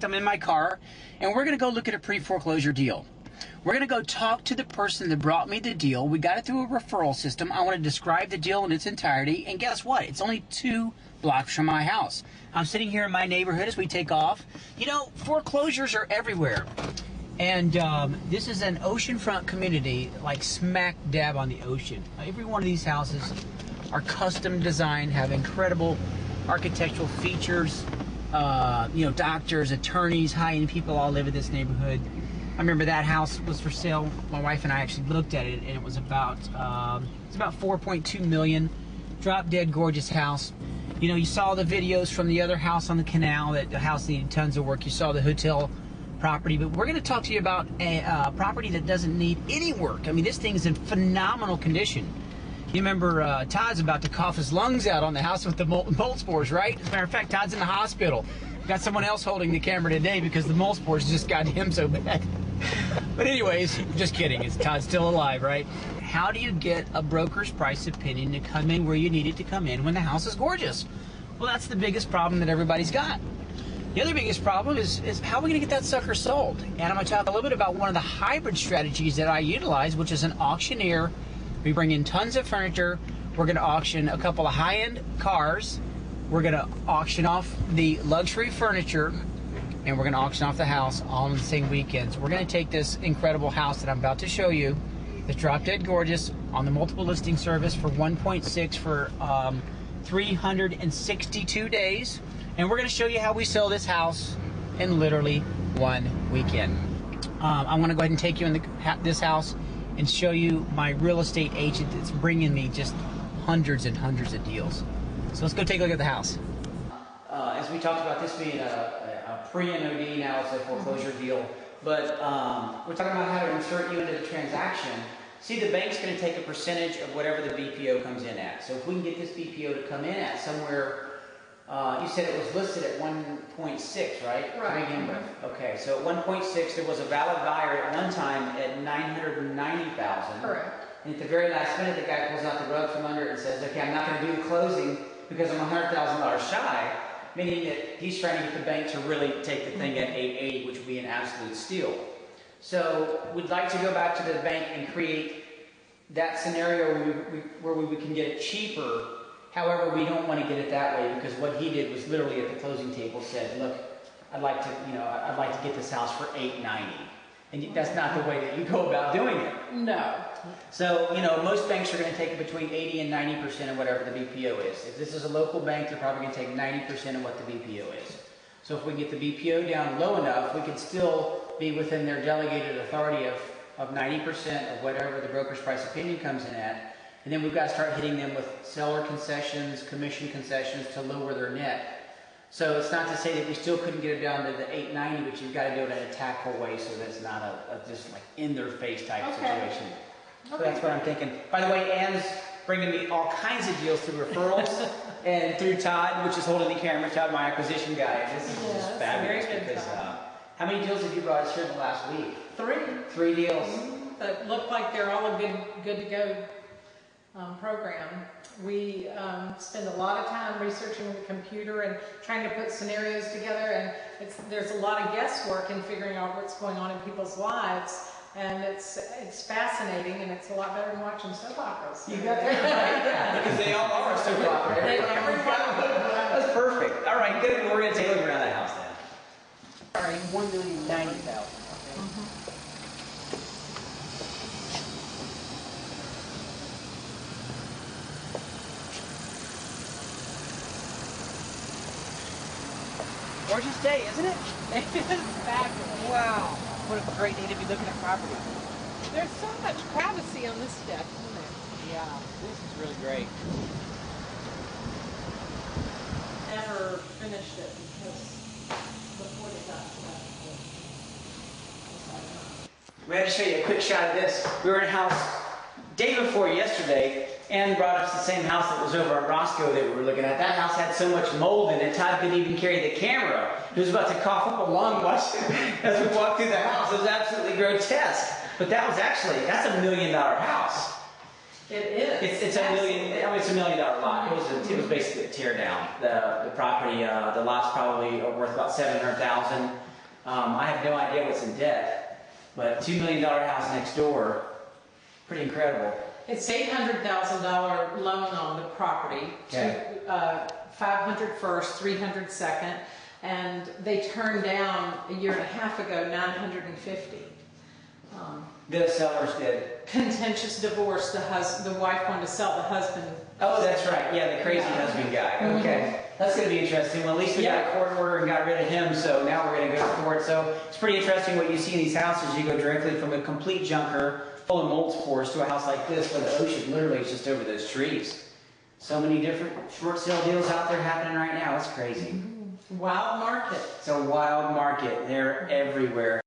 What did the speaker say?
I'm in my car, and we're going to go look at a pre-foreclosure deal. We're going to go talk to the person that brought me the deal. We got it through a referral system. I want to describe the deal in its entirety, and guess what? It's only 2 blocks from my house. I'm sitting here in my neighborhood as we take off. You know, foreclosures are everywhere. And this is an oceanfront community, like smack dab on the ocean. Every one of these houses are custom designed, have incredible architectural features. You know, doctors, attorneys, high-end people all live in this neighborhood. I remember that house was for sale. My wife and I actually looked at it, and it was about $4.2 million. Drop dead gorgeous house. You know, you saw the videos from the other house on the canal. That the house needed tons of work. You saw the hotel property, but we're going to talk to you about a property that doesn't need any work. I mean, this thing's in phenomenal condition. You remember Todd's about to cough his lungs out on the house with the mold spores, right? As a matter of fact, Todd's in the hospital. Got someone else holding the camera today because the mold spores just got him so bad. But anyways, just kidding. Todd's still alive, right? How do you get a broker's price opinion to come in where you need it to come in when the house is gorgeous? Well, that's the biggest problem that everybody's got. The other biggest problem is how are we going to get that sucker sold? And I'm going to talk a little bit about one of the hybrid strategies that I utilize, which is an auctioneer. We bring in tons of furniture. We're going to auction a couple of high-end cars. We're going to auction off the luxury furniture, and we're going to auction off the house all in the same weekend. So we're going to take this incredible house that I'm about to show you, that's drop dead gorgeous, on the multiple listing service for 1.6 for 362 days. And we're going to show you how we sell this house in literally 1 weekend. I want to go ahead and take you in this house and show you my real estate agent that's bringing me just hundreds and hundreds of deals. So let's go take a look at the house. As we talked about this being a pre-NOD, now it's a foreclosure deal, but we're talking about how to insert you into the transaction. See, the bank's going to take a percentage of whatever the BPO comes in at. So if we can get this BPO to come in at somewhere, you said it was listed at 1.6, right? Right. To begin with. Okay, so at 1.6, there was a valid buyer at one time at $990,000. Correct. And at the very last minute, the guy pulls out the rug from under it and says, okay, I'm not going to do the closing because I'm $100,000 shy, meaning that he's trying to get the bank to really take the thing at 880, which would be an absolute steal. So we'd like to go back to the bank and create that scenario where we can get it cheaper. However, we don't want to get it that way because what he did was literally at the closing table said, look, I'd like to get this house for $890. And that's not the way that you go about doing it. No. So, you know, most banks are going to take between 80 and 90% of whatever the BPO is. If this is a local bank, they're probably going to take 90% of what the BPO is. So if we get the BPO down low enough, we can still be within their delegated authority of 90% of whatever the broker's price opinion comes in at. And then we've got to start hitting them with seller concessions, commission concessions to lower their net. So it's not to say that we still couldn't get it down to the 890, but you've got to do it in a tactful way so that it's not a just like in-their-face type situation. So that's what I'm thinking. By the way, Ann's bringing me all kinds of deals through referrals and through Todd, which is holding the camera, Todd, my acquisition guy. This is just fabulous because how many deals have you brought us here in the last week? 3. 3 deals. That look like they're all a good to go program. We spend a lot of time researching the computer and trying to put scenarios together, and there's a lot of guesswork in figuring out what's going on in people's lives, and it's fascinating, and it's a lot better than watching soap operas. You got that right, yeah, because they all are soap operas. That's perfect. All right, good. We're going to take a look around that house then. All right, $1,090,000. Gorgeous day, isn't it? It is fabulous. Wow. What a great day to be looking at property. There's so much privacy on this deck, isn't there? Yeah, this is really great. Never finished it because before they got to that. We had to show you a quick shot of this. We were in a house day before yesterday, and brought us the same house that was over on Roscoe that we were looking at. That house had so much mold in it, Todd couldn't even carry the camera. He was about to cough up a lung as we walked through the house. It was absolutely grotesque. But that's $1 million house. It is. It's $1 million. I mean, it's $1 million lot. It was basically a tear down. The property, the lot's probably worth about $700,000. I have no idea what's in debt, but $2 million house next door, pretty incredible. It's $800,000 loan on the property, Okay. 500 first, 300 second, and they turned down a year and a half ago 950. The sellers did. Contentious divorce. The wife wanted to sell, the husband. Oh, that's right. Yeah, the crazy husband guy. Okay. That's going to be interesting. Well, at least we got a court order and got rid of him, so now we're going to go to court. So it's pretty interesting what you see in these houses. You go directly from a complete junker full of multi-pores to a house like this where the ocean literally is just over those trees. So many different short sale deals out there happening right now. It's crazy. Wild market. It's a wild market. They're everywhere.